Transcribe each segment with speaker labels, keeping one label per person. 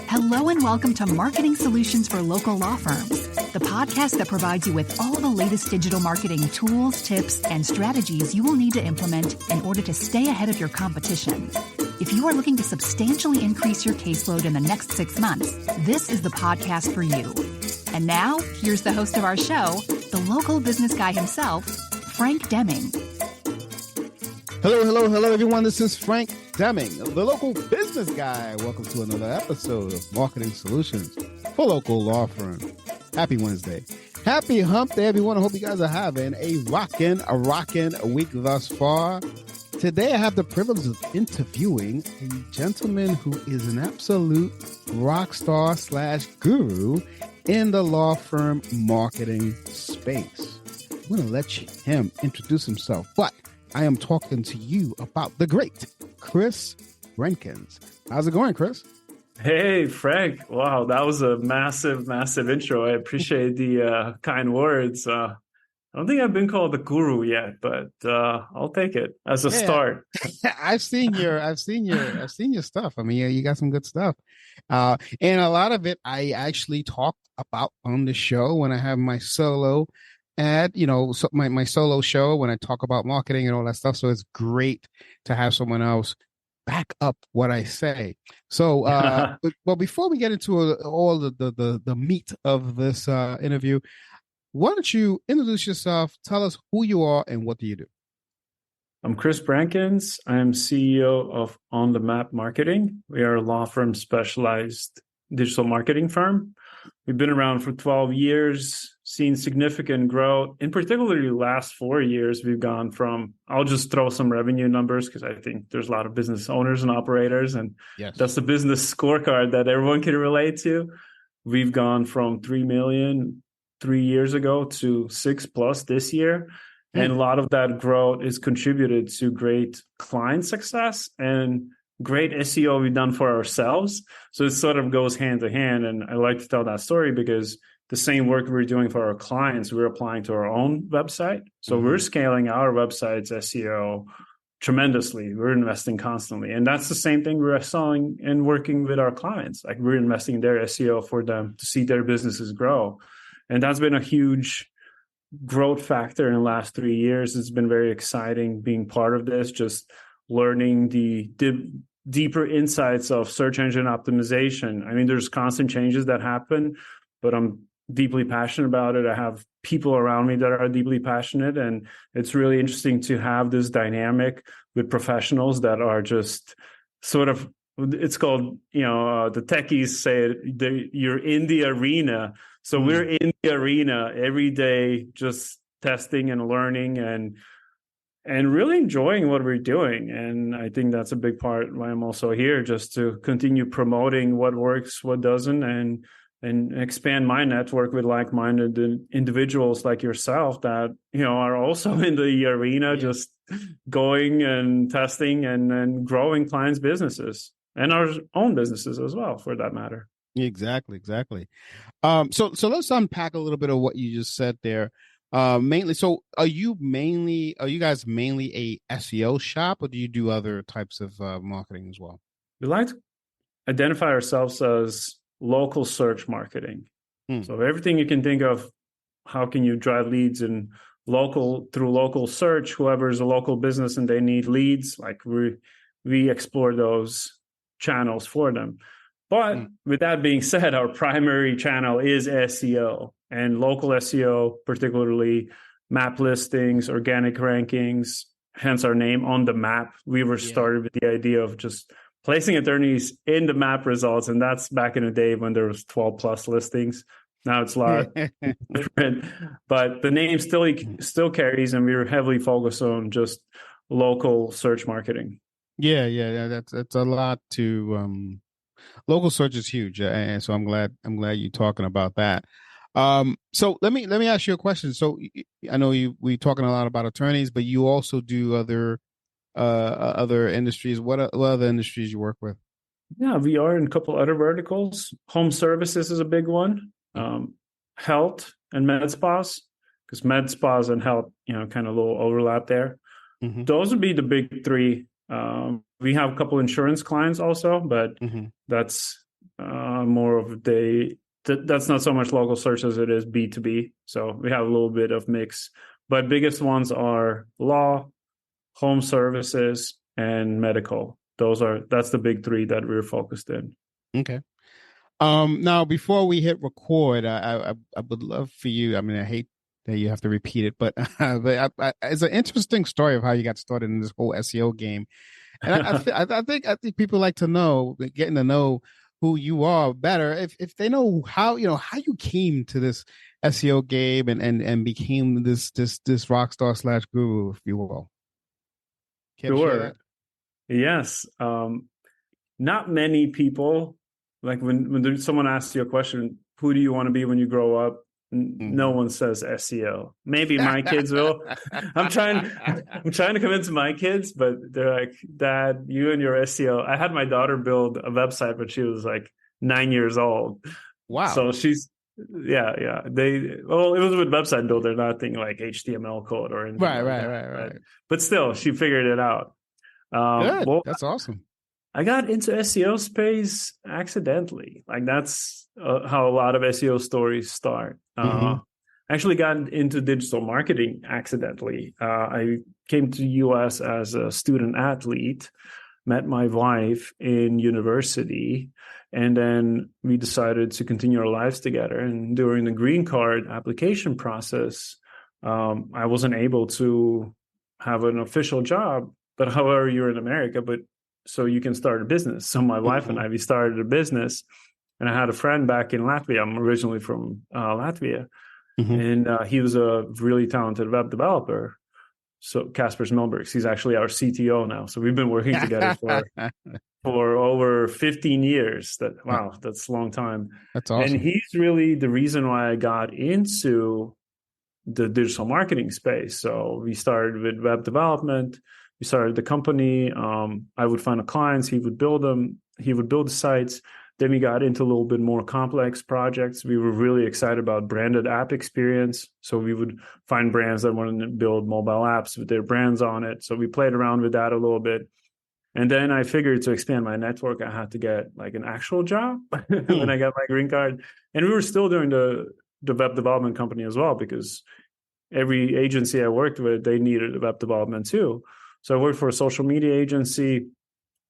Speaker 1: Hello and welcome to Marketing Solutions for Local Law Firms, the podcast that provides you with all the latest digital marketing tools, tips, and strategies you will need to implement in order to stay ahead of your competition. If you are looking to substantially increase your caseload in the next 6 months, this is the podcast for you. And now, here's the host of our show, the local business guy himself, Frank Deming.
Speaker 2: Hello, everyone. This is Frank Deming, the local business guy. Welcome to another episode of Marketing Solutions for Local Law Firm. Happy Wednesday. Happy hump day, everyone. I hope you guys are having a rockin' week thus far. Today, I have the privilege of interviewing a gentleman who is an absolute rock star / guru in the law firm marketing space. I'm going to let him introduce himself, but I am talking to you about the great Kristaps Brencans. How's it going, Chris?
Speaker 3: Hey, Frank. Wow, that was a massive intro. I appreciate the kind words. I don't think I've been called the guru yet, but I'll take it as a start.
Speaker 2: I've seen your stuff. I mean, you got some good stuff. And a lot of it I actually talk about on the show when I have my solo my solo show when I talk about marketing and all that stuff. So it's great to have someone else back up what I say. So, but before we get into all the meat of this interview, why don't you introduce yourself? Tell us who you are and what do you do?
Speaker 3: I'm Kristaps Brencans. I'm CEO of On the Map Marketing. We are a law firm specialized digital marketing firm. We've been around for 12 years, seen significant growth. In particular, the last 4 years, we've gone from, I'll just throw some revenue numbers because I think there's a lot of business owners and operators, and that's the business scorecard that everyone can relate to. We've gone from 3 million 3 years ago to 6+ this year. And a lot of that growth is contributed to great client success and great SEO we've done for ourselves. So it sort of goes hand to hand. And I like to tell that story because the same work we're doing for our clients, we're applying to our own website. So we're scaling our website's SEO tremendously. We're investing constantly. And that's the same thing we're selling and working with our clients. Like we're investing in their SEO for them to see their businesses grow. And that's been a huge growth factor in the last 3 years. It's been very exciting being part of this, just learning the deeper insights of search engine optimization. I mean, there's constant changes that happen, but I'm deeply passionate about it. I have people around me that are deeply passionate, and it's really interesting to have this dynamic with professionals that are just sort of, it's called, the techies say you're in the arena. So we're in the arena every day, just testing and learning and really enjoying what we're doing. And I think that's a big part why I'm also here, just to continue promoting what works, what doesn't, and expand my network with like-minded individuals like yourself that, are also in the arena, just going and testing and growing clients' businesses and our own businesses as well, for that matter.
Speaker 2: Exactly. So let's unpack a little bit of what you just said there. Mainly, so are you guys mainly a SEO shop, or do you do other types of marketing as well?
Speaker 3: We like to identify ourselves as local search marketing. So everything you can think of, how can you drive leads through local search? Whoever is a local business and they need leads, like we explore those channels for them. But with that being said, our primary channel is SEO, and local SEO, particularly map listings, organic rankings, hence our name, On the Map. We were started with the idea of just placing attorneys in the map results, and that's back in the day when there was 12+ listings. Now it's a lot different, but the name still carries, and we were heavily focused on just local search marketing.
Speaker 2: Yeah. That's a lot to. Local search is huge, and so I'm glad you're talking about that. So let me ask you a question. So I know we're talking a lot about attorneys, but you also do other industries. What other industries you work with?
Speaker 3: Yeah, we are in a couple other verticals. Home services is a big one. Health and med spas, because med spas and health, kind of a little overlap there.
Speaker 2: Mm-hmm.
Speaker 3: Those would be the big three. We have a couple insurance clients also, but
Speaker 2: Mm-hmm.
Speaker 3: that's more of that's not so much local search as it is B2B. So we have a little bit of mix, but biggest ones are law, home services, and medical. That's the big three that we're focused in.
Speaker 2: Okay. Now before we hit record, I would love for you. I mean, I hate that you have to repeat it, but it's an interesting story of how you got started in this whole SEO game. And I think people like to know, getting to know who you are better, if they know how you came to this SEO game and became this rock star / guru, if you will. Care to share
Speaker 3: Sure.
Speaker 2: that?
Speaker 3: Yes. Not many people, like when someone asks you a question, who do you want to be when you grow up? No one says SEO. Maybe my kids will. I'm trying to convince my kids, but they're like, Dad, you and your SEO. I had my daughter build a website, but she was like 9 years old.
Speaker 2: Wow.
Speaker 3: So yeah. It was with website builder, nothing like HTML code or anything like that.
Speaker 2: Right.
Speaker 3: But still, she figured it out.
Speaker 2: Good.
Speaker 3: Well,
Speaker 2: That's awesome.
Speaker 3: I got into SEO space accidentally. Like that's how a lot of SEO stories start.
Speaker 2: Mm-hmm.
Speaker 3: I actually got into digital marketing accidentally. I came to the US as a student athlete, met my wife in university, and then we decided to continue our lives together. And during the green card application process, I wasn't able to have an official job. But however, you're in America, but so you can start a business. So my wife and I, we started a business, and I had a friend back in Latvia. I'm originally from Latvia, and he was a really talented web developer. So Casper Smilbergs, he's actually our CTO now. So we've been working together for over 15 years. That's a long time.
Speaker 2: That's awesome.
Speaker 3: And he's really the reason why I got into the digital marketing space. So we started with web development. We started the company. I would find the clients. He would build them. He would build the sites. Then we got into a little bit more complex projects. We were really excited about branded app experience. So we would find brands that wanted to build mobile apps with their brands on it. So we played around with that a little bit. And then I figured to expand my network, I had to get like an actual job when I got my green card. And we were still doing the web development company as well, because every agency I worked with, they needed web development too. So I worked for a social media agency. It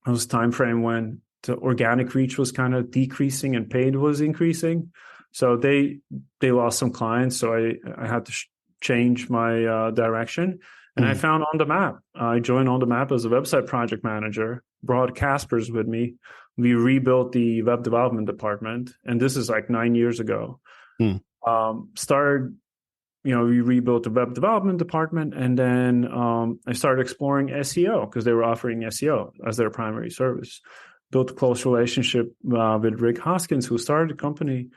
Speaker 3: was a time frame when the organic reach was kind of decreasing and paid was increasing. So they lost some clients. So I had to change my direction. And I found On The Map. I joined On The Map as a website project manager, brought Caspers with me. We rebuilt the web development department. And this is like 9 years ago. We rebuilt the web development department, and then I started exploring SEO because they were offering SEO as their primary service. Built a close relationship with Rick Hoskins, who started the company,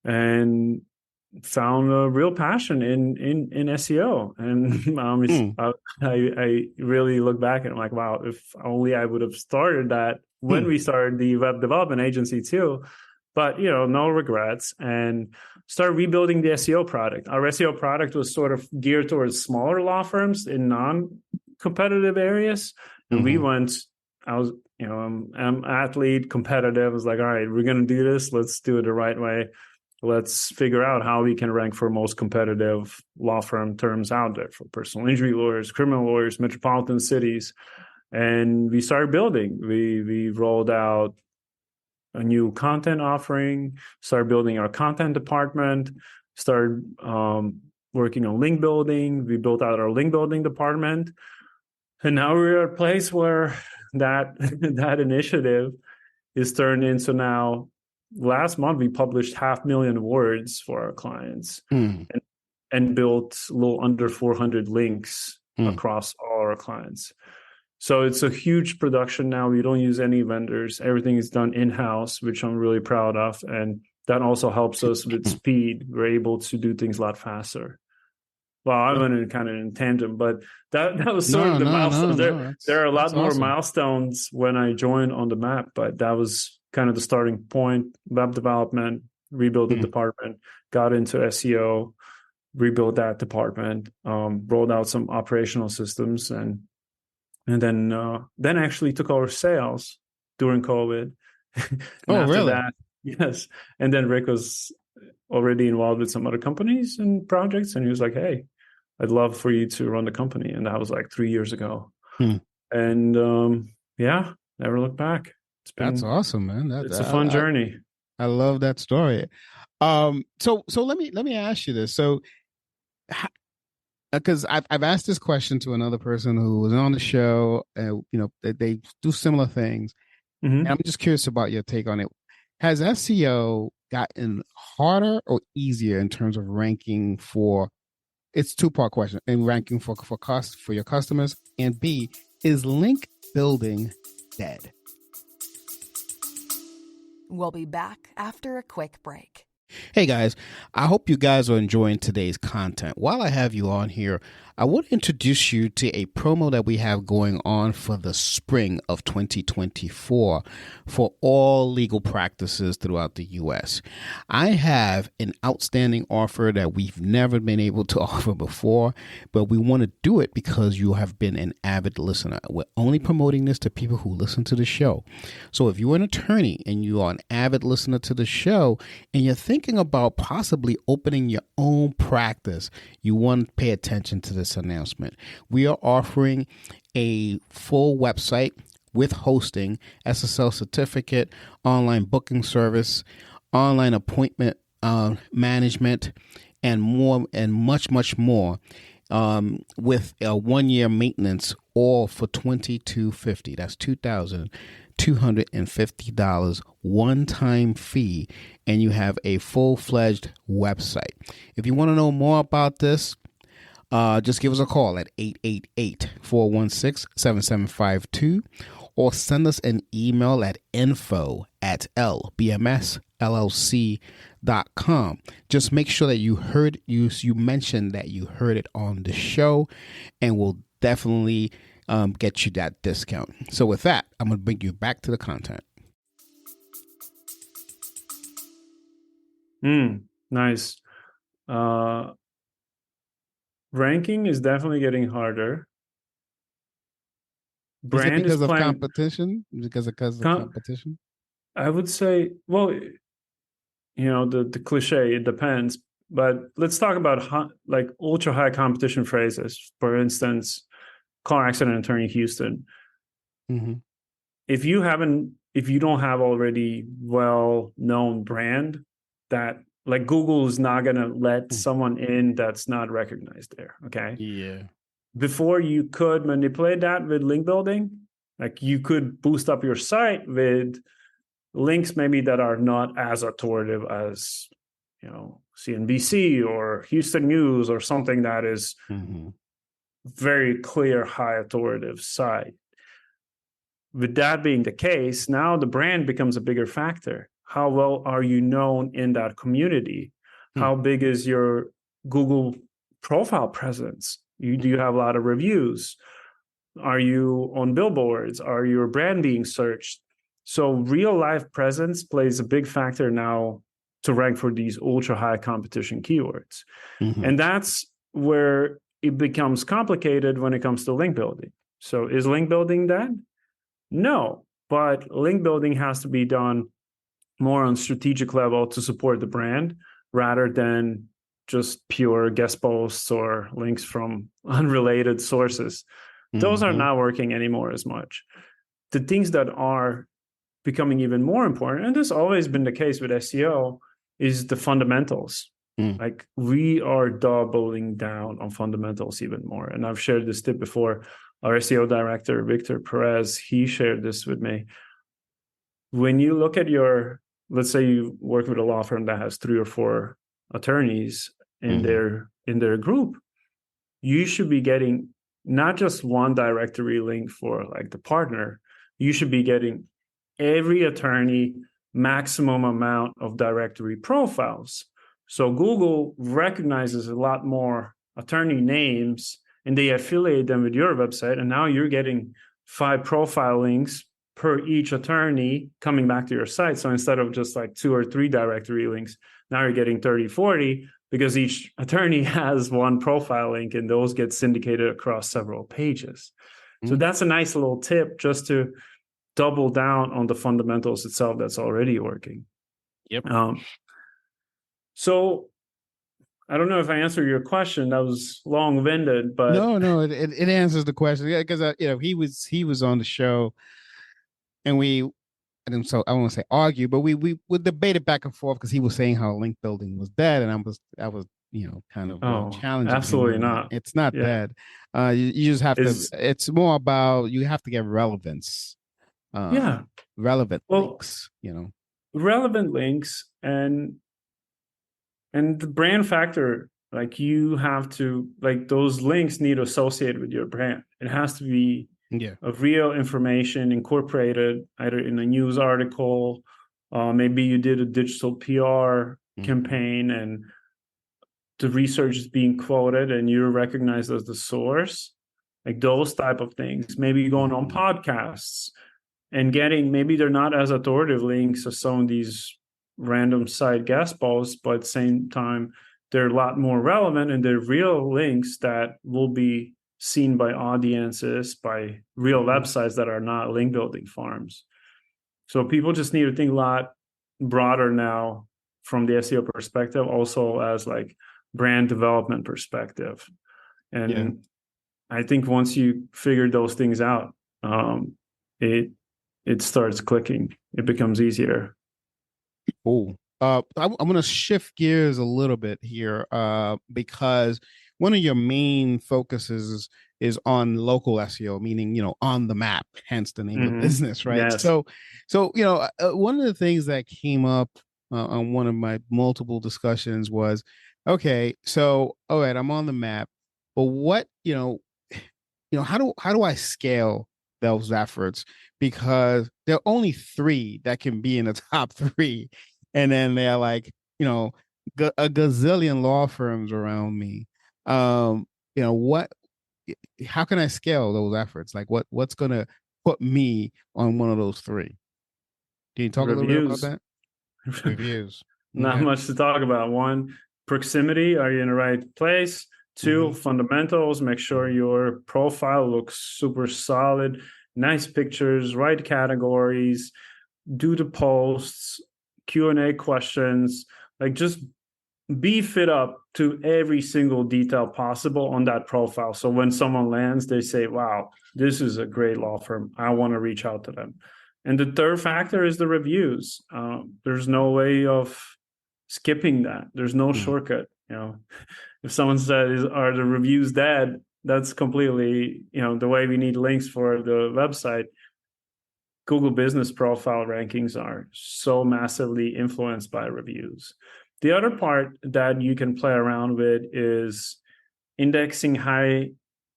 Speaker 3: and found a real passion in SEO. And I really look back and I'm like, wow, if only I would have started that when we started the web development agency too. But, no regrets, and start rebuilding the SEO product. Our SEO product was sort of geared towards smaller law firms in non-competitive areas. And I'm athlete, competitive. I was like, all right, we're going to do this. Let's do it the right way. Let's figure out how we can rank for most competitive law firm terms out there for personal injury lawyers, criminal lawyers, metropolitan cities. And we started building. We rolled out a new content offering, started building our content department, started working on link building. We built out our link building department. And now we're at a place where that initiative is turned into now, last month, we published 500,000 words for our clients and built a little under 400 links across all our clients. So it's a huge production now. We don't use any vendors. Everything is done in-house, which I'm really proud of. And that also helps us with speed. We're able to do things a lot faster. Well, I went in kind of in tangent, but that was sort
Speaker 2: No,
Speaker 3: of the
Speaker 2: no,
Speaker 3: milestone.
Speaker 2: no, no.
Speaker 3: There are a
Speaker 2: That's
Speaker 3: lot more
Speaker 2: awesome.
Speaker 3: milestones when I joined On the Map, but that was kind of the starting point. Web development, rebuild the
Speaker 2: Mm.
Speaker 3: department, got into SEO, rebuilt that department, rolled out some operational systems, and then actually took over sales during COVID. And
Speaker 2: Oh,
Speaker 3: after
Speaker 2: really?
Speaker 3: that, yes. And then Rick was already involved with some other companies and projects, and he was like, "Hey, I'd love for you to run the company." And that was like 3 years ago.
Speaker 2: Hmm.
Speaker 3: And yeah, never looked back.
Speaker 2: That's awesome, man.
Speaker 3: It's a fun journey.
Speaker 2: I love that story. So let me ask you this. So, because I've asked this question to another person who was on the show, they do similar things, and I'm
Speaker 3: Mm-hmm.
Speaker 2: just curious about your take on it. Has SEO gotten harder or easier in terms of ranking for? It's two-part question in ranking for cost for your customers, and B, is link building dead?
Speaker 1: We'll be back after a quick break.
Speaker 2: Hey guys, I hope you guys are enjoying today's content. While I have you on here, I want to introduce you to a promo that we have going on for the spring of 2024 for all legal practices throughout the U.S. I have an outstanding offer that we've never been able to offer before, but we want to do it because you have been an avid listener. We're only promoting this to people who listen to the show. So if you're an attorney and you are an avid listener to the show and you're thinking about possibly opening your own practice, you want to pay attention to this announcement. We are offering a full website with hosting, SSL certificate, online booking service, online appointment management, and more, and much, much more, with a 1-year maintenance, all for $2,250. That's $2,250 one-time fee, and you have a full-fledged website. If you want to know more about this, just give us a call at 888-416-7752 or send us an email at info@lbmsllc.com. Just make sure that you mentioned that you heard it on the show, and we'll definitely get you that discount. So with that, I'm going to bring you back to the content.
Speaker 3: Nice. Ranking is definitely getting harder.
Speaker 2: Is it
Speaker 3: Brand is
Speaker 2: because of
Speaker 3: playing.
Speaker 2: competition? Because of competition?
Speaker 3: I would say, well, the cliche, it depends. But let's talk about like ultra high competition phrases. For instance, car accident attorney Houston.
Speaker 2: Mm-hmm.
Speaker 3: If you don't have already well-known brand, that like Google is not going to let someone in that's not recognized there. Okay.
Speaker 2: Yeah.
Speaker 3: Before you could manipulate that with link building, like you could boost up your site with links maybe that are not as authoritative as, CNBC or Houston News or something that is very clear, high authoritative site. With that being the case, now the brand becomes a bigger factor. How well are you known in that community? How big is your Google profile presence? Do you have a lot of reviews? Are you on billboards? Are your brand being searched? So real life presence plays a big factor now to rank for these ultra high competition keywords. And that's where it becomes complicated when it comes to link building. So is link building dead? No, but link building has to be done more on strategic level to support the brand rather than just pure guest posts or links from unrelated sources. Those are not working anymore as much. The things that are becoming even more important, and this has always been the case with SEO, is the fundamentals. Like we are doubling down on fundamentals even more. And I've shared this tip before. Our SEO director, Victor Perez, he shared this with me. When you look at let's say you work with a law firm that has 3 or 4 attorneys in their group, you should be getting not just one directory link for like the partner, you should be getting every attorney maximum amount of directory profiles. So Google recognizes a lot more attorney names and they affiliate them with your website. And now you're getting 5 profile links per each attorney coming back to your site. So instead of just like 2 or 3 directory links, now you're getting 30, 40 because each attorney has 1 profile link and those get syndicated across several pages. So that's a nice little tip just to double down on the fundamentals itself that's already working.
Speaker 2: Yep.
Speaker 3: So I don't know if I answered your question. That was long-winded, but
Speaker 2: no, it answers the question. Yeah, because he was on the show, and so I won't say argue, but we debated back and forth because he was saying how link building was dead, and I was kind of challenging
Speaker 3: absolutely
Speaker 2: him.
Speaker 3: not.
Speaker 2: It's not dead. You just have to. It's more about you have to get relevance. Relevant links.
Speaker 3: Relevant links and the brand factor. Like you have to those links need to associate with your brand. It has to be of real information incorporated either in a news article, maybe you did a digital PR campaign and the research is being quoted and you're recognized as the source, like those type of things. Maybe going on podcasts and getting, maybe they're not as authoritative links as some of these random side guest posts, but at the same time, they're a lot more relevant and they're real links that will be seen by audiences, by real websites that are not link building farms. So people just need to think a lot broader now from the SEO perspective, also as like brand development perspective. And I think once you figure those things out, it starts clicking. It becomes easier.
Speaker 2: Oh, I'm going to shift gears a little bit here because one of your main focuses is on local SEO, meaning, on the map, hence the name of the business, right?
Speaker 3: Yes.
Speaker 2: So, one of the things that came up on one of my multiple discussions was, okay, so, all right, I'm on the map, but what, how do I scale those efforts? Because there are only 3 that can be in the top 3. And then they're like, a gazillion law firms around me. How can I scale those efforts? Like what's going to put me on one of those 3? Can you talk a little bit about that? Reviews.
Speaker 3: Not much to talk about. 1, proximity. Are you in the right place? 2, fundamentals. Make sure your profile looks super solid. Nice pictures, right categories, do the posts, Q&A questions, like just beef it up to every single detail possible on that profile. So when someone lands, they say, wow, this is a great law firm. I want to reach out to them. And the third factor is the reviews. There's no way of skipping that. There's no shortcut. If someone says, are the reviews dead? That's completely, the way we need links for the website. Google Business Profile rankings are so massively influenced by reviews. The other part that you can play around with is indexing high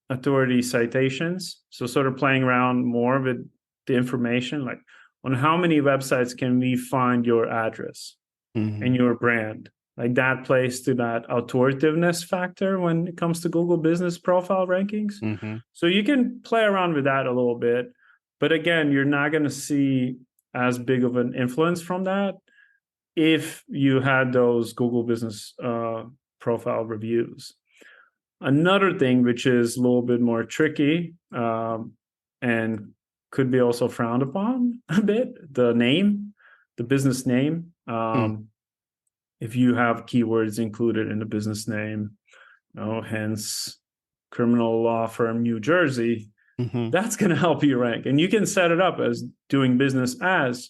Speaker 3: authority citations. So sort of playing around more with the information, like on how many websites can we find your address and your brand? Like that plays to that authoritativeness factor when it comes to Google Business Profile rankings. So you can play around with that a little bit. But again, you're not going to see as big of an influence from that if you had those Google Business Profile reviews. Another thing, which is a little bit more tricky and could be also frowned upon a bit, the name, the business name. If you have keywords included in the business name, hence criminal law firm New Jersey, that's going to help you rank. And you can set it up as doing business as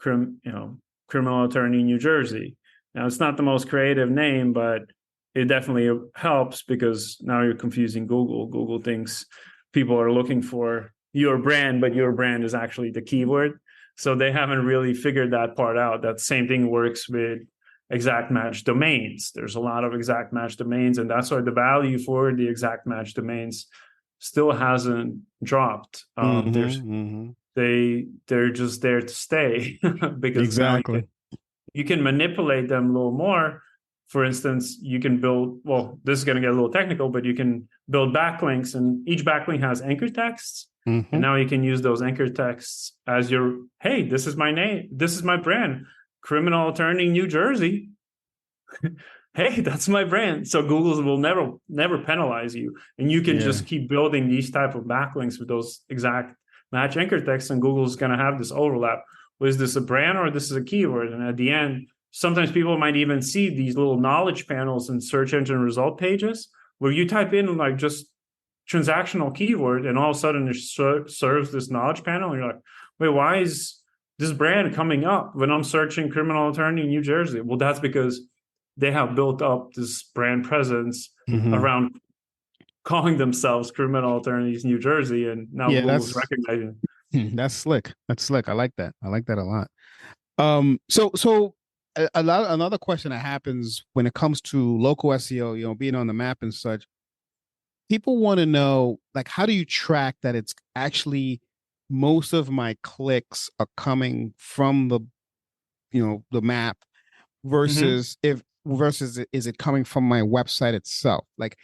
Speaker 3: criminal attorney New Jersey. Now, it's not the most creative name, but it definitely helps because now you're confusing Google. Google thinks people are looking for your brand, but your brand is actually the keyword. So they haven't really figured that part out. That same thing works with exact match domains. There's a lot of exact match domains, and that's why the value for the exact match domains still hasn't dropped. They're just there to stay because now you can manipulate them a little more For instance, you can build, well, this is going to get a little technical, but you can build backlinks, and each backlink has anchor texts.
Speaker 2: Mm-hmm.
Speaker 3: And now you can use those anchor texts as your, hey, this is my name, this is my brand, criminal attorney, New Jersey. Hey, that's my brand. So Google will never penalize you. And you can just keep building these type of backlinks with those exact match anchor texts, and Google's going to have this overlap. Was this a brand or this is a keyword? And at the end, sometimes people might even see these little knowledge panels in search engine result pages where you type in like just transactional keyword, and all of a sudden it serves this knowledge panel. And you're like, wait, why is this brand coming up when I'm searching criminal attorney in New Jersey? Well, that's because they have built up this brand presence around calling themselves criminal attorneys New Jersey, and now Google's recognizing.
Speaker 2: That's slick. That's slick. I like that. I like that a lot. So another question that happens when it comes to local SEO, being on the map and such, people want to know, like, how do you track that it's actually most of my clicks are coming from the map versus is it coming from my website itself? Like,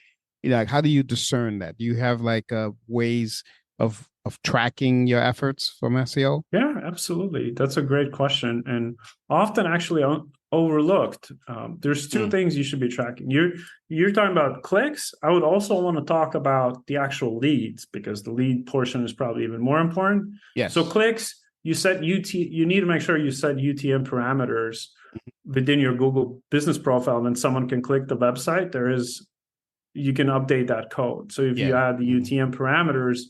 Speaker 2: like how do you discern that? Do you have like ways of tracking your efforts from SEO?
Speaker 3: Yeah, absolutely. That's a great question, and often actually overlooked. There's two things you should be tracking. You're talking about clicks. I would also want to talk about the actual leads, because the lead portion is probably even more important.
Speaker 2: Yes.
Speaker 3: So clicks, you need to make sure you set UTM parameters within your Google business profile. When someone can click the website, you can update that code. So if you add the UTM parameters,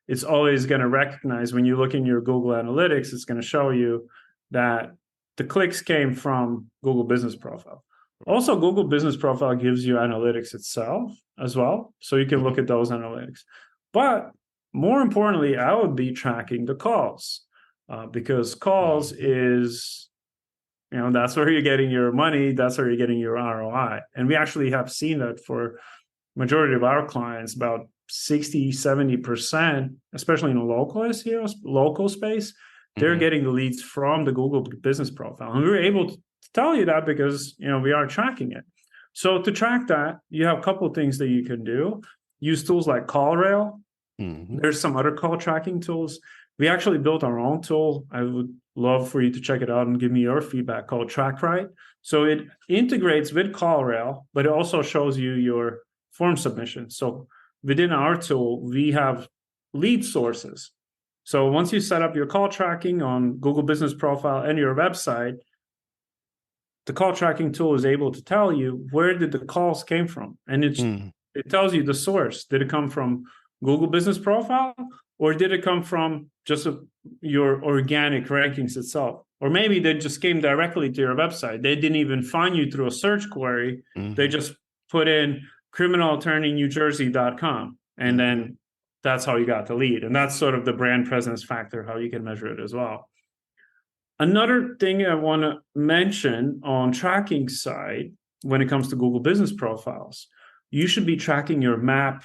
Speaker 3: it's always going to recognize when you look in your Google Analytics, it's going to show you that the clicks came from Google Business Profile. Also, Google Business Profile gives you analytics itself as well, so you can look at those analytics. But more importantly, I would be tracking the calls, because calls is, that's where you're getting your money, that's where you're getting your ROI. And we actually have seen that for majority of our clients, about 60-70%, especially in a local SEO, local space, they're getting the leads from the Google Business Profile. And we were able to tell you that because, we are tracking it. So to track that, you have a couple of things that you can do. Use tools like CallRail. There's some other call tracking tools. We actually built our own tool. I would love for you to check it out and give me your feedback, called TrackRight. So it integrates with CallRail, but it also shows you your form submissions. So within our tool, we have lead sources. So once you set up your call tracking on Google Business Profile and your website, the call tracking tool is able to tell you where did the calls came from. And it tells you the source. Did it come from Google Business Profile, or did it come from just your organic rankings itself? Or maybe they just came directly to your website. They didn't even find you through a search query. They just put in criminalattorneynewjersey.com, and then that's how you got the lead. And that's sort of the brand presence factor, how you can measure it as well. Another thing I want to mention on tracking side, when it comes to Google Business Profiles, you should be tracking your map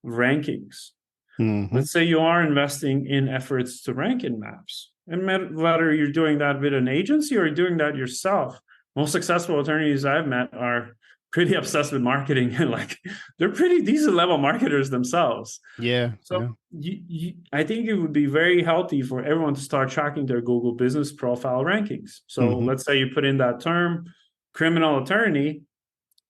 Speaker 3: rankings. Let's say you are investing in efforts to rank in maps, and whether you're doing that with an agency or doing that yourself. Most successful attorneys I've met are pretty obsessed with marketing, and they're pretty decent level marketers themselves. So I think it would be very healthy for everyone to start tracking their Google Business Profile rankings. So let's say you put in that term, criminal attorney,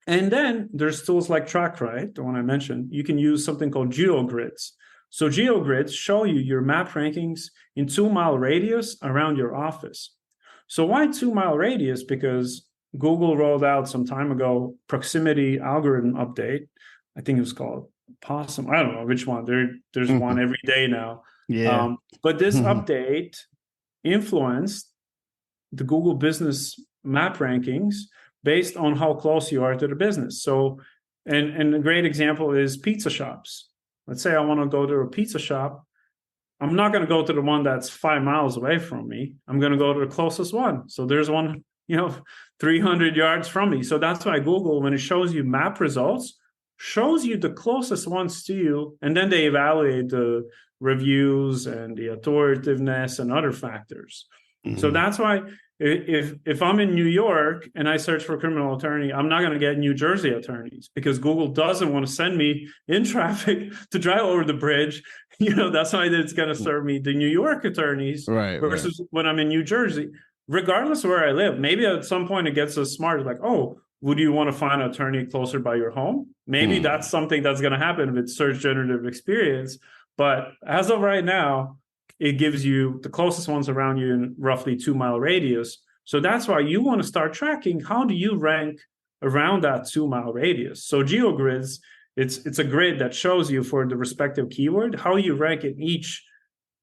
Speaker 3: and then there's tools like TrackRight, the one I mentioned. You can use something called GeoGrids. So GeoGrids show you your map rankings in 2-mile radius around your office. So why 2-mile radius? Because Google rolled out some time ago proximity algorithm update. I think it was called Possum. I don't know which one. There's one every day now. But this update influenced the Google Business Map rankings based on how close you are to the business. So, and a great example is pizza shops. Let's say I want to go to a pizza shop. I'm not going to go to the one that's 5 miles away from me. I'm going to go to the closest one. So there's one, 300 yards from me. So that's why Google, when it shows you map results, shows you the closest ones to you. And then they evaluate the reviews and the authoritativeness and other factors. So that's why if I'm in New York and I search for criminal attorney, I'm not going to get New Jersey attorneys because Google doesn't want to send me in traffic to drive over the bridge. That's why it's going to serve me the New York attorneys versus when I'm in New Jersey, regardless of where I live. Maybe at some point it gets us smart, like, oh, would you want to find an attorney closer by your home? Maybe that's something that's going to happen with search generative experience. But as of right now, it gives you the closest ones around you in roughly 2-mile radius. So that's why you want to start tracking how do you rank around that 2-mile radius. So GeoGrids, it's a grid that shows you for the respective keyword how you rank in each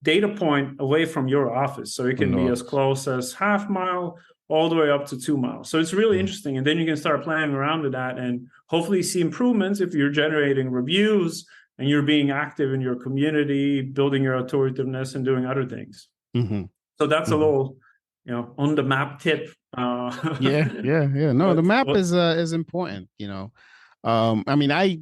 Speaker 3: data point away from your office. So it can be as close as 0.5 mile all the way up to 2 miles. So it's really interesting. And then you can start playing around with that and hopefully see improvements if you're generating reviews and you're being active in your community, building your authoritativeness and doing other things. So that's a little, on the map tip.
Speaker 2: Yeah. No, the map is important. I mean, I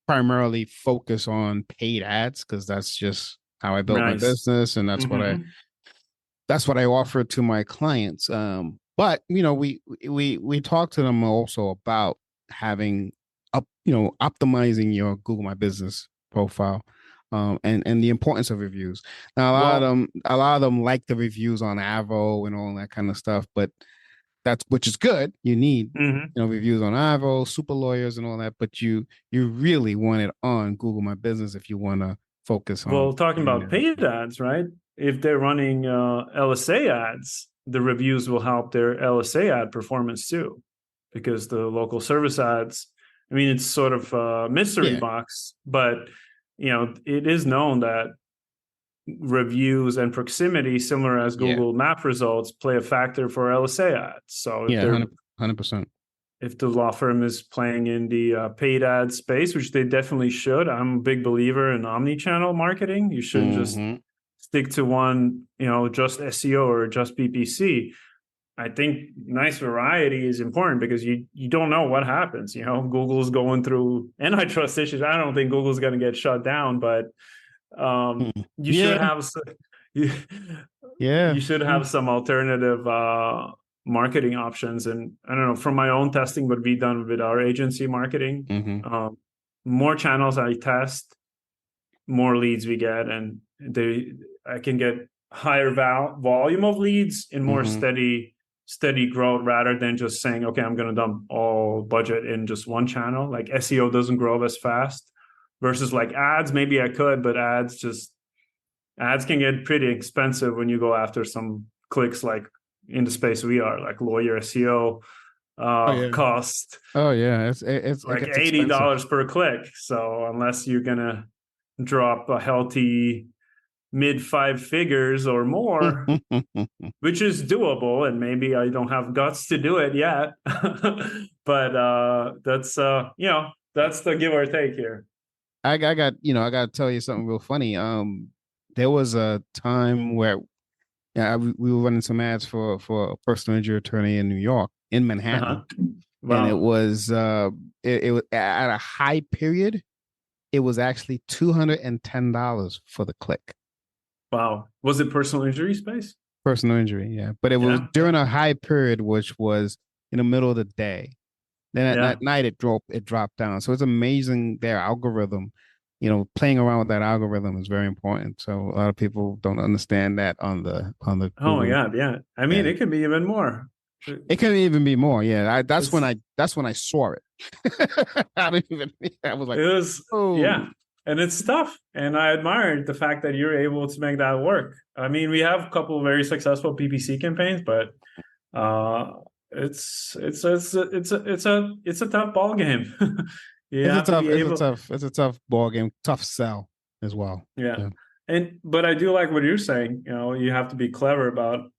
Speaker 2: primarily focus on paid ads because that's just how I built my business, and that's what I offer to my clients. But we talk to them also about having optimizing your Google My Business profile, and the importance of reviews. Now, a lot of them like the reviews on Avvo and all that kind of stuff, but which is good. You need reviews on Avvo, super lawyers, and all that, but you really want it on Google My Business if you want to focus on.
Speaker 3: Well, talking about paid ads, right? If they're running LSA ads, the reviews will help their LSA ad performance too, because the local service ads, I mean, it's sort of a mystery box, but it is known that reviews and proximity, similar as Google Map results, play a factor for LSA ads. So if
Speaker 2: 100%.
Speaker 3: If the law firm is playing in the paid ad space, which they definitely should, I'm a big believer in omni-channel marketing. You shouldn't just stick to one, just SEO or just PPC. I think nice variety is important because you don't know what happens. Google's going through antitrust issues. I don't think Google's going to get shut down, but you should have you should have some alternative marketing options. And I don't know, from my own testing, what we've done with our agency marketing, more channels I test, more leads we get, and I can get higher volume of leads in more steady growth rather than just saying, okay, I'm going to dump all budget in just one channel. Like SEO doesn't grow as fast versus like ads. Maybe I could, but ads can get pretty expensive when you go after some clicks, like in the space we are, like lawyer SEO cost.
Speaker 2: Oh yeah. It's
Speaker 3: like $80 per click. So unless you're going to drop a healthy mid 5 figures or more, which is doable, and maybe I don't have guts to do it yet, but that's the give or take here.
Speaker 2: I got to tell you something real funny. There was a time where we were running some ads for a personal injury attorney in New York, in Manhattan. Wow. And it was it was at a high period, it was actually $210 for the click.
Speaker 3: Wow. Was it personal injury space?
Speaker 2: Personal injury, yeah. But it was during a high period, which was in the middle of the day. Then at night it dropped down. So it's amazing their algorithm. Playing around with that algorithm is very important. So a lot of people don't understand that on the
Speaker 3: Oh yeah. I mean, it can be even more.
Speaker 2: It can even be more. Yeah. That's when I saw it. I was like,
Speaker 3: it was, and it's tough. And I admired the fact that you're able to make that work. I mean, we have a couple of very successful PPC campaigns, but it's a tough ball game.
Speaker 2: It's a tough ball game, tough sell as well.
Speaker 3: Yeah. But I do like what you're saying. You have to be clever about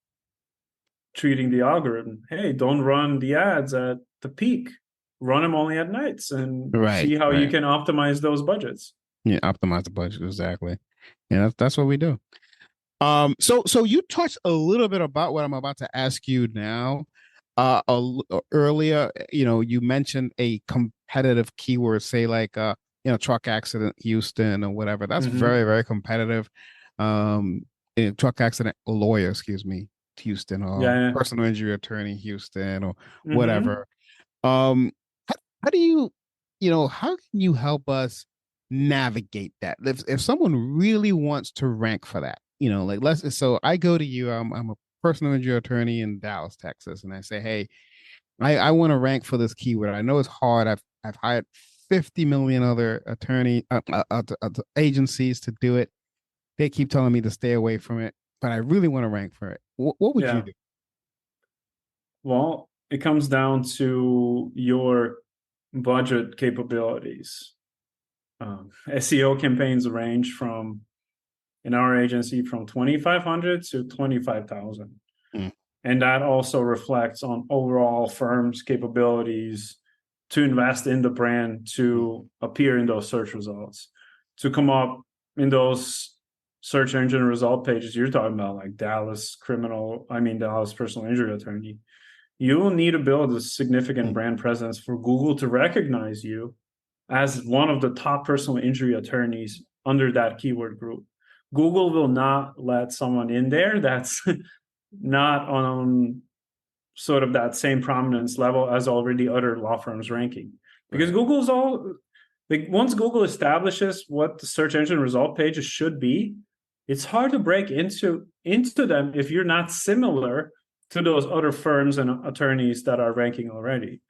Speaker 3: treating the algorithm. Hey, don't run the ads at the peak. Run them only at nights and see how you can optimize those budgets.
Speaker 2: Yeah, optimize the budget, exactly. Yeah, that's what we do. So you touched a little bit about what I'm about to ask you now. Earlier, you mentioned a competitive keyword, say like truck accident Houston or whatever. That's very, very competitive. Truck accident lawyer, excuse me. Houston, or
Speaker 3: Yeah.
Speaker 2: personal injury attorney Houston, or
Speaker 3: Mm-hmm.
Speaker 2: whatever. How do you, how can you help us navigate that? If someone really wants to rank for that, so I go to you, I'm a personal injury attorney in Dallas, Texas, and I say, hey, I want to rank for this keyword. I know it's hard. I've hired 50 million other agencies to do it. They keep telling me to stay away from it, but I really want to rank for it. What would you
Speaker 3: Yeah.
Speaker 2: do?
Speaker 3: Well, it comes down to your budget capabilities. SEO campaigns range from, in our agency, from 2,500 to 25,000.
Speaker 2: Mm.
Speaker 3: And that also reflects on overall firm's capabilities to invest in the brand, to appear in those search results, to come up in those search engine result pages you're talking about, like Dallas personal injury attorney. You will need to build a significant brand presence for Google to recognize you as one of the top personal injury attorneys under that keyword group. Google will not let someone in there that's not on sort of that same prominence level as already other law firms ranking. Because
Speaker 2: Right.
Speaker 3: Google's all, like, once Google establishes what the search engine result pages should be, it's hard to break into them if you're not similar to those other firms and attorneys that are ranking already.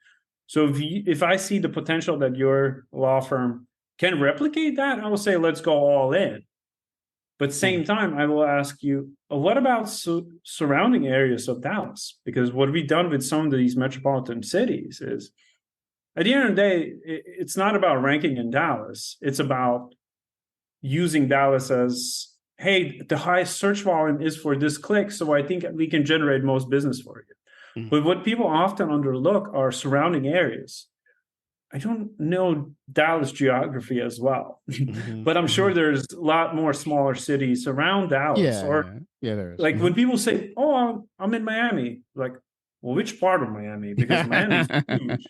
Speaker 3: So if I see the potential that your law firm can replicate that, I will say, let's go all in. But same time, I will ask you, what about surrounding areas of Dallas? Because what we've done with some of these metropolitan cities is, at the end of the day, it's not about ranking in Dallas. It's about using Dallas as, hey, the highest search volume is for this click, so I think we can generate most business for you. But what people often overlook are surrounding areas. I don't know Dallas geography as well, but I'm sure there's a lot more smaller cities around Dallas. Or
Speaker 2: Yeah, there is.
Speaker 3: like when people say, "Oh, I'm in Miami," like, well, which part of Miami? Because Miami's huge.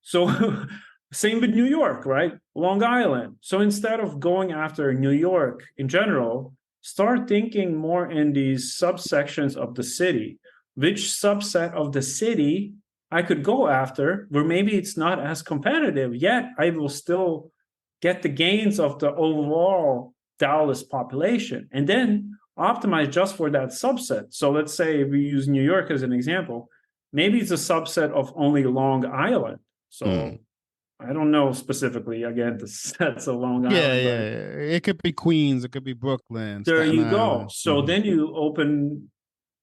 Speaker 3: So same with New York, right? Long Island. So instead of going after New York in general, start thinking more in these subsections of the city. Which subset of the city I could go after, where maybe it's not as competitive, yet I will still get the gains of the overall Dallas population, and then optimize just for that subset. So let's say we use New York as an example. Maybe it's a subset of only Long Island. So I don't know specifically, again, the sets of Long
Speaker 2: Yeah,
Speaker 3: Island, but
Speaker 2: It could be Queens, it could be Brooklyn,
Speaker 3: there
Speaker 2: Staten
Speaker 3: you go.
Speaker 2: Island.
Speaker 3: So then you open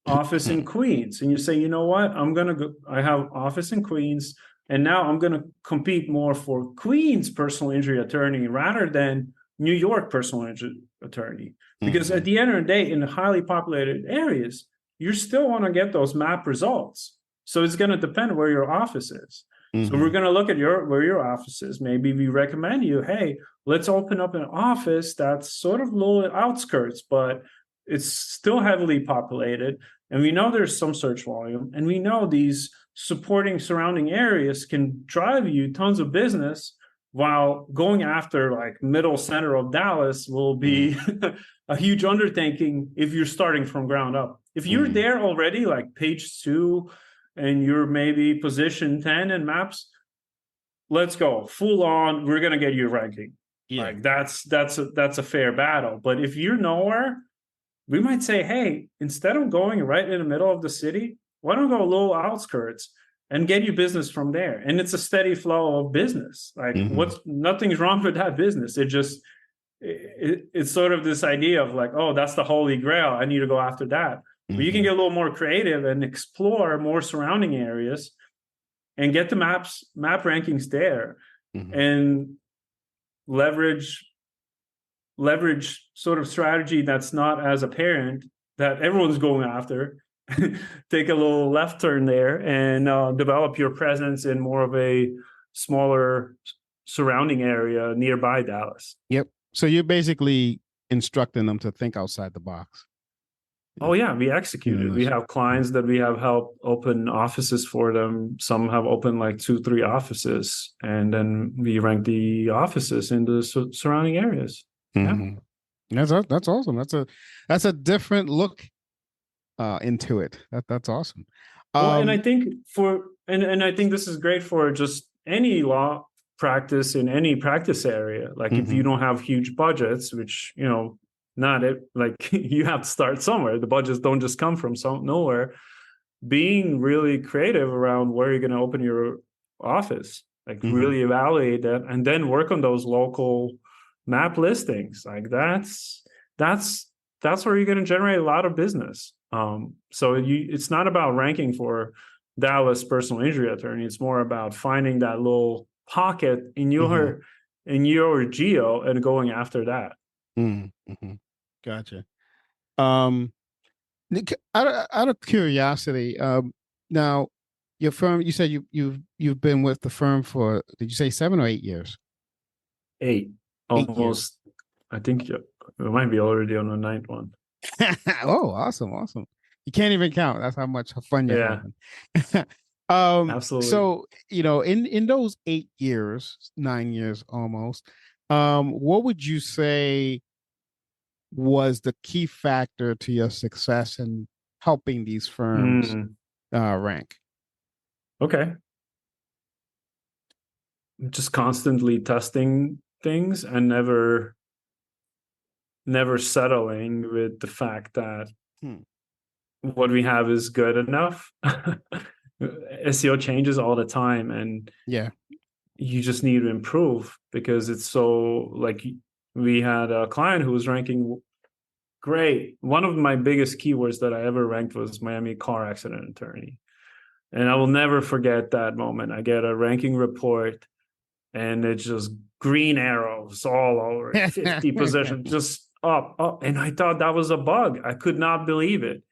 Speaker 3: office in Queens and you say, you know what, I have office in Queens, and now I'm going to compete more for Queens personal injury attorney rather than New York personal injury attorney. Because at the end of the day, in the highly populated areas, you still want to get those map results. So it's going to depend where your office is. So we're going to look at where your office is. Maybe we recommend you, hey, let's open up an office that's sort of low outskirts, but it's still heavily populated. And we know there's some search volume. And we know these supporting surrounding areas can drive you tons of business, while going after like middle center of Dallas will be a huge undertaking if you're starting from ground up. If you're there already, like page 2, and you're maybe position 10 in maps, let's go full on. We're going to get you ranking. Yeah. Like that's a fair battle. But if you're nowhere, we might say, hey, instead of going right in the middle of the city, why don't go a little outskirts and get you business from there? And it's a steady flow of business. Like nothing's wrong with that business. It's sort of this idea of like, oh, that's the holy grail, I need to go after that. But you can get a little more creative and explore more surrounding areas and get the map rankings there, and leverage sort of strategy that's not as apparent that everyone's going after. Take a little left turn there and develop your presence in more of a smaller surrounding area nearby Dallas.
Speaker 2: Yep. So you're basically instructing them to think outside the box.
Speaker 3: Oh yeah, we executed. We have clients that we have helped open offices for them. Some have opened like 2-3 offices, and then we rank the offices in the surrounding areas. Yeah.
Speaker 2: That's awesome. That's a different look into it. That's awesome.
Speaker 3: Well, and I
Speaker 2: Um,
Speaker 3: think and I think this is great for just any law practice in any practice area. Like if you
Speaker 2: mhm,
Speaker 3: don't have huge budgets, which, not it, like you have to start somewhere. The budgets don't just come from nowhere. Being really creative around where you're going to open your office, like
Speaker 2: mhm,
Speaker 3: really evaluate that and then work on those local map listings. Like that's that's where you're going to generate a lot of business. So it's not about ranking for Dallas personal injury attorney. It's more about finding that little pocket
Speaker 2: mhm,
Speaker 3: in your geo and going after that.
Speaker 2: mhm, mhm. Gotcha. Um, Nick, out of curiosity, now your firm, you said you've been with the firm for, did you say 7 or 8 years?
Speaker 3: 8,
Speaker 2: 8 years.
Speaker 3: almost. I think it might be already on the ninth one.
Speaker 2: Oh, awesome, awesome. You can't even count. That's how much fun you're
Speaker 3: Yeah,
Speaker 2: having.
Speaker 3: absolutely.
Speaker 2: So in those 8 years, 9 years almost, what would you say was the key factor to your success in helping these firms
Speaker 3: Mm,
Speaker 2: rank?
Speaker 3: okay. Just constantly testing things and never settling with the fact that
Speaker 2: Hmm.
Speaker 3: what we have is good enough. SEO changes all the time and
Speaker 2: Yeah.
Speaker 3: you just need to improve because it's so like we had a client who was ranking great. One of my biggest keywords that I ever ranked was Miami car accident attorney. And I will never forget that moment. I get a ranking report and it's just green arrows all over it, 50 positions, just up, up. And I thought that was a bug. I could not believe it.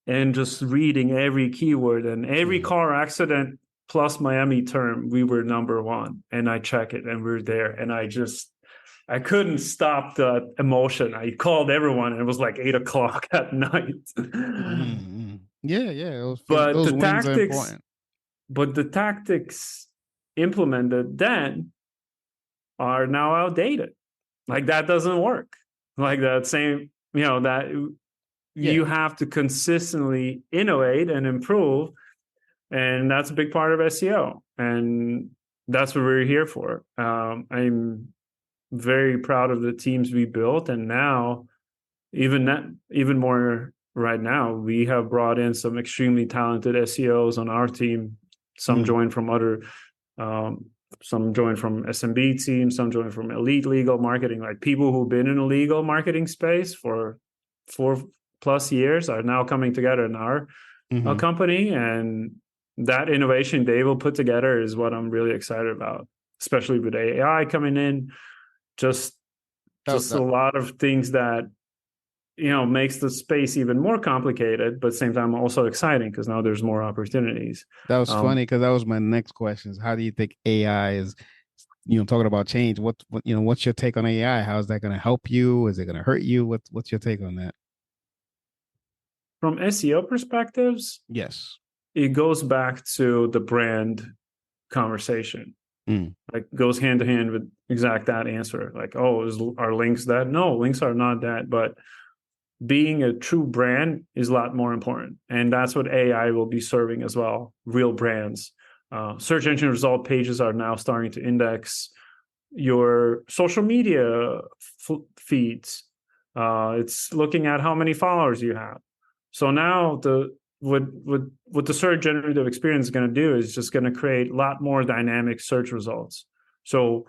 Speaker 3: And just reading every keyword and every
Speaker 2: Mhm.
Speaker 3: car accident plus Miami term, we were number one. And I check it and we're there. And I couldn't stop the emotion. I called everyone and it was like 8 o'clock at night.
Speaker 2: Mhm. Yeah, yeah.
Speaker 3: but
Speaker 2: Those
Speaker 3: the
Speaker 2: wins are
Speaker 3: tactics,
Speaker 2: important.
Speaker 3: but the tactics implemented then are now outdated. Like that doesn't work. Like that same, that
Speaker 2: Yeah.
Speaker 3: you have to consistently innovate and improve. And that's a big part of SEO. And that's what we're here for. I'm very proud of the teams we built. And now, even more right now, we have brought in some extremely talented SEOs on our team. Some
Speaker 2: Mm.
Speaker 3: joined from other um, some join from SMB teams, some join from elite legal marketing. Like people who've been in the legal marketing space for 4+ years are now coming together in our
Speaker 2: Mhm.
Speaker 3: company, and that innovation they will put together is what I'm really excited about, especially with AI coming in. Just
Speaker 2: That,
Speaker 3: just a
Speaker 2: that
Speaker 3: lot of things that makes the space even more complicated, but at the same time also exciting because now there's more opportunities.
Speaker 2: that was
Speaker 3: Um,
Speaker 2: funny because that was my next question. Is how do you think AI is, talking about change? What's your take on AI? How is that going to help you? Is it going to hurt you? What's your take on that?
Speaker 3: from SEO perspectives,
Speaker 2: Yes.
Speaker 3: it goes back to the brand conversation.
Speaker 2: Mm.
Speaker 3: Like goes hand to hand with exact that answer. Like, oh, are links that? No, links are not that. But being a true brand is a lot more important, and that's what AI will be serving as well. Real brands. Search engine result pages are now starting to index your social media feeds. It's looking at how many followers you have. So now what the search generative experience is going to do is just going to create a lot more dynamic search results. So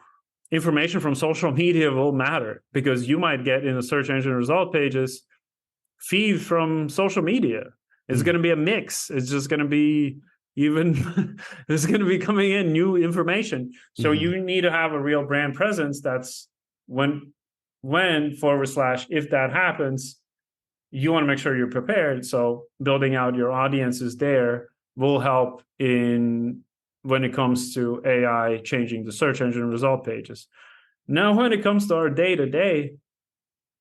Speaker 3: information from social media will matter because you might get in the search engine result pages feed from social media. It's
Speaker 2: Mm.
Speaker 3: going to be a mix. It's just going to be even there's going to be coming in new information. So
Speaker 2: Mhm.
Speaker 3: you need to have a real brand presence. That's when forward slash if that happens, you want to make sure you're prepared. So building out your audiences there will help in when it comes to AI changing the search engine result pages. Now, when it comes to our day to day,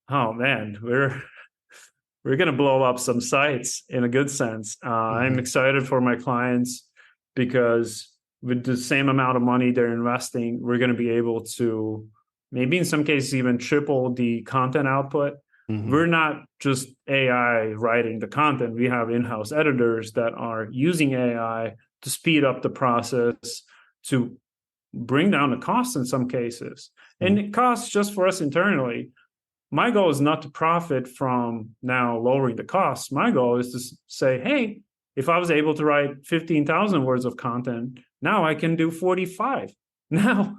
Speaker 3: oh man, we're going to blow up some sites in a good sense. I'm
Speaker 2: Mhm.
Speaker 3: excited for my clients because with the same amount of money they're investing, we're going to be able to maybe in some cases even triple the content output. We're not just AI writing the content. We have in-house editors that are using AI to speed up the process, to bring down the costs in some cases. And it costs just for us internally. My goal is not to profit from now lowering the costs. My goal is to say, hey, if I was able to write 15,000 words of content, now I can do 45. Now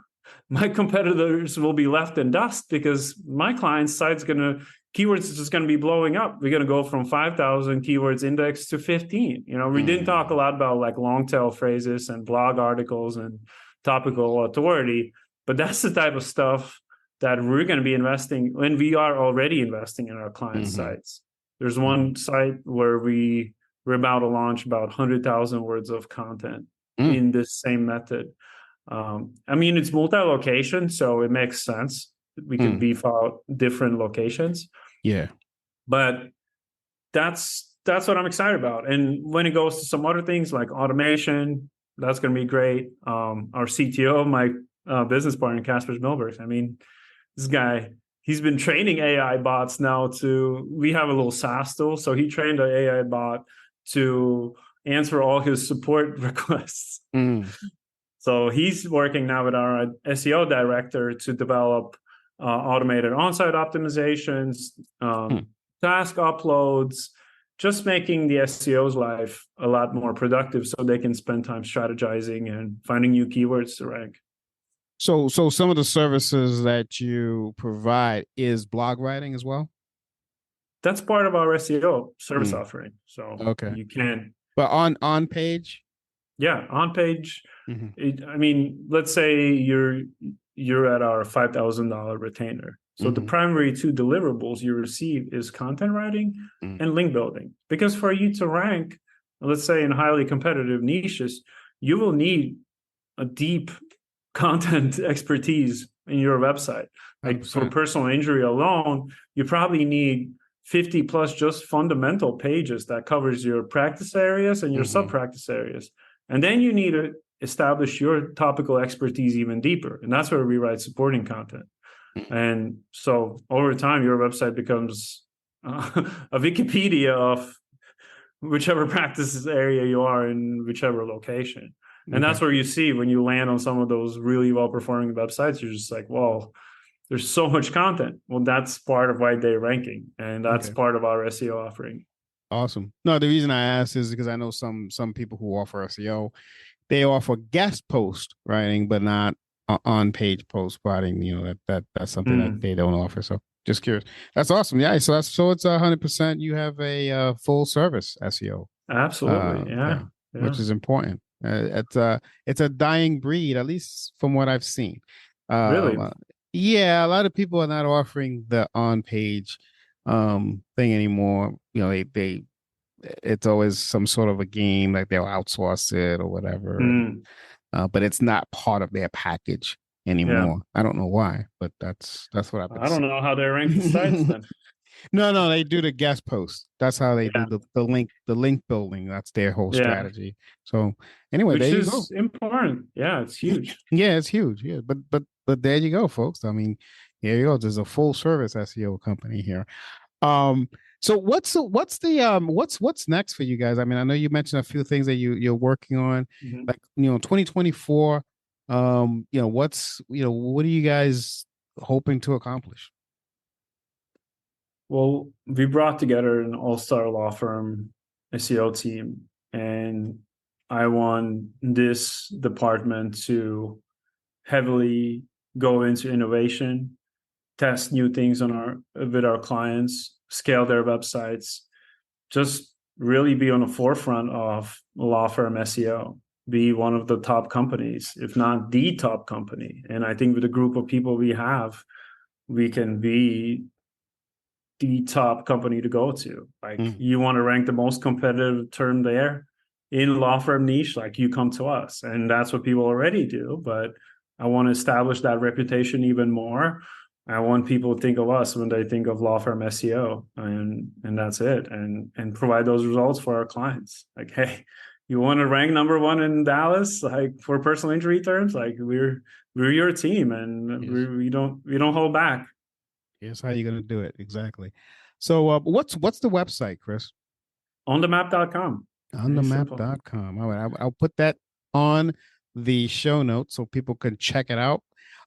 Speaker 3: my competitors will be left in dust because my client's site's keywords is just going to be blowing up. We're going to go from 5,000 keywords index to 15. We didn't talk a lot about like long tail phrases and blog articles and topical authority, but that's the type of stuff that we're going to be investing, and we are already investing in our client sites. There's one site where we're about to launch about 100,000 words of content in this same method. It's multi-location, so it makes sense. We can beef out different locations.
Speaker 2: Yeah.
Speaker 3: But that's what I'm excited about. And when it goes to some other things like automation, that's going to be great. Our CTO, my business partner, Kasper Milberg, this guy, he's been training AI bots now we have a little SaaS tool. So he trained an AI bot to answer all his support requests. So he's working now with our SEO director to develop automated on-site optimizations, task uploads, just making the SEO's life a lot more productive so they can spend time strategizing and finding new keywords to rank.
Speaker 2: So some of the services that you provide is blog writing as well?
Speaker 3: That's part of our SEO service offering. So you can.
Speaker 2: But on page?
Speaker 3: Yeah, on page. Let's say you're at our $5,000 retainer. So the primary two deliverables you receive is content writing and link building. Because for you to rank, let's say in highly competitive niches, you will need a deep content expertise in your website. Like 100%. For personal injury alone, you probably need 50 plus just fundamental pages that covers your practice areas and your sub-practice areas. And then you need to establish your topical expertise even deeper. And that's where we write supporting content. And so over time, your website becomes a Wikipedia of whichever practice area you are in whichever location. And that's where you see when you land on some of those really well-performing websites, you're just like, well, there's so much content. Well, that's part of why they're ranking. And that's part of our SEO offering.
Speaker 2: Awesome. No, the reason I asked is because I know some people who offer SEO, they offer guest post writing, but not on-page post writing. That's something that they don't offer. So just curious. That's awesome. Yeah. So it's 100%. You have a full service SEO.
Speaker 3: Absolutely. Yeah.
Speaker 2: Which is important. It's a dying breed, at least from what I've seen.
Speaker 3: Really?
Speaker 2: Yeah, a lot of people are not offering the on-page thing anymore. It's always some sort of a game, like they'll outsource it or whatever. But it's not part of their package anymore. Yeah. I don't know why, but that's what I've been
Speaker 3: seeing. Know how they rank the sites then.
Speaker 2: No, they do the guest post. That's how they do the link building. That's their whole strategy. So anyway, there you go.
Speaker 3: Which is important. Yeah, it's huge.
Speaker 2: Yeah, it's huge. Yeah, but there you go, folks. Here you go. There's a full service SEO company here. So what's next for you guys? I know you mentioned a few things that you're working on, like 2024. What are you guys hoping to accomplish?
Speaker 3: Well, we brought together an all-star law firm SEO team, and I want this department to heavily go into innovation, test new things with our clients, scale their websites, just really be on the forefront of law firm SEO, be one of the top companies, if not the top company. And I think with the group of people we have, we can be the top company to go to. You want to rank the most competitive term there in law firm niche, you come to us. And that's what people already do. But I want to establish that reputation even more. I want people to think of us when they think of law firm SEO, and that's it. And provide those results for our clients. Hey, you want to rank number one in Dallas, for personal injury terms? We're your team, and we don't hold back.
Speaker 2: Here's how you're going to do it. Exactly. So what's the website, Chris?
Speaker 3: onthemap.com.
Speaker 2: Onthemap.com. All right, I'll put that on the show notes so people can check it out.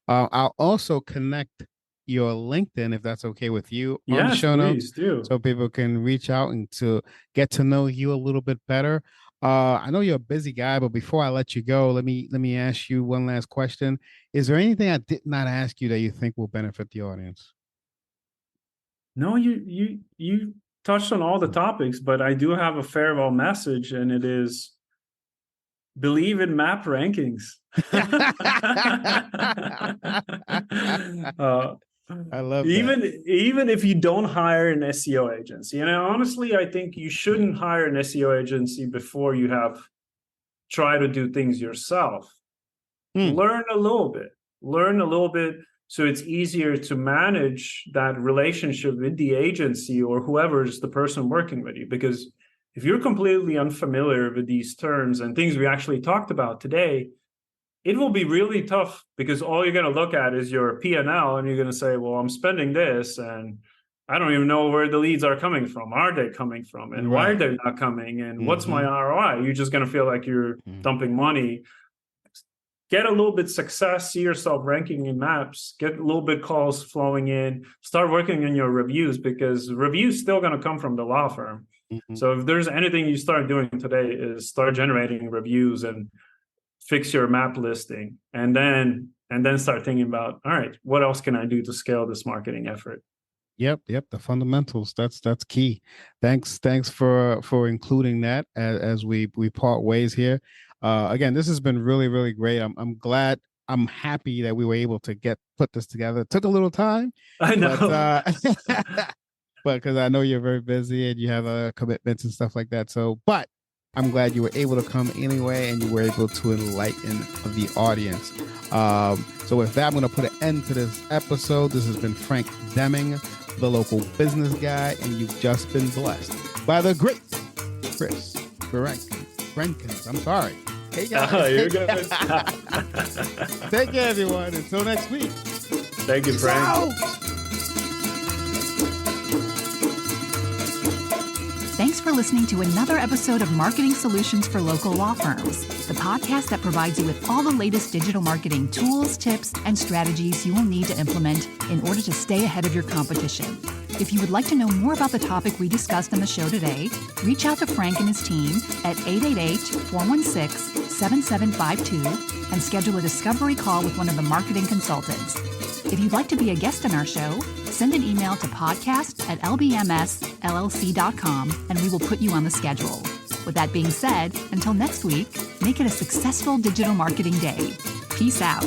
Speaker 2: I'll also connect your LinkedIn, if that's okay with you, on the show notes, so people can reach out and to get to know you a little bit better. I know you're a busy guy, but before I let you go, let me ask you one last question. Is there anything I did not ask you that you think will benefit the audience?
Speaker 3: No, you touched on all the topics, but I do have a farewell message, and it is believe in map rankings.
Speaker 2: I love
Speaker 3: that. Even if you don't hire an SEO agency, and honestly, I think you shouldn't hire an SEO agency before you have tried to do things yourself. Learn a little bit. So it's easier to manage that relationship with the agency or whoever is the person working with you. Because if you're completely unfamiliar with these terms and things we actually talked about today, it will be really tough, because all you're going to look at is your P&L, and you're going to say, well, I'm spending this and I don't even know where the leads are coming from. Are they coming from? And why are they not coming? And what's my ROI? You're just going to feel like you're dumping money. Get a little bit success, see yourself ranking in maps, get a little bit calls flowing in, start working on your reviews, because reviews still going to come from the law firm. So if there's anything you start doing today, is start generating reviews and fix your map listing, and then start thinking about, all right, what else can I do to scale this marketing effort?
Speaker 2: Yep. The fundamentals. That's key. Thanks for including that as we part ways here. Again, this has been really, really great. I'm glad. I'm happy that we were able to put this together. It took a little time.
Speaker 3: I know.
Speaker 2: But because I know you're very busy and you have commitments and stuff like that. So, but I'm glad you were able to come anyway, and you were able to enlighten the audience. So with that, I'm going to put an end to this episode. This has been Frank Deming, the local business guy, and you've just been blessed by the great Kristaps Brencans. I'm sorry. Hey guys.
Speaker 3: You're good.
Speaker 2: Take care, everyone. Until next week.
Speaker 3: Thank you, Frank.
Speaker 2: Out.
Speaker 1: Thanks for listening to another episode of Marketing Solutions for Local Law Firms, the podcast that provides you with all the latest digital marketing tools, tips, and strategies you will need to implement in order to stay ahead of your competition. If you would like to know more about the topic we discussed on the show today, reach out to Frank and his team at 888-416-7752 and schedule a discovery call with one of the marketing consultants. If you'd like to be a guest on our show, send an email to podcast@lbmsllc.com and we will put you on the schedule. With that being said, until next week, make it a successful digital marketing day. Peace out.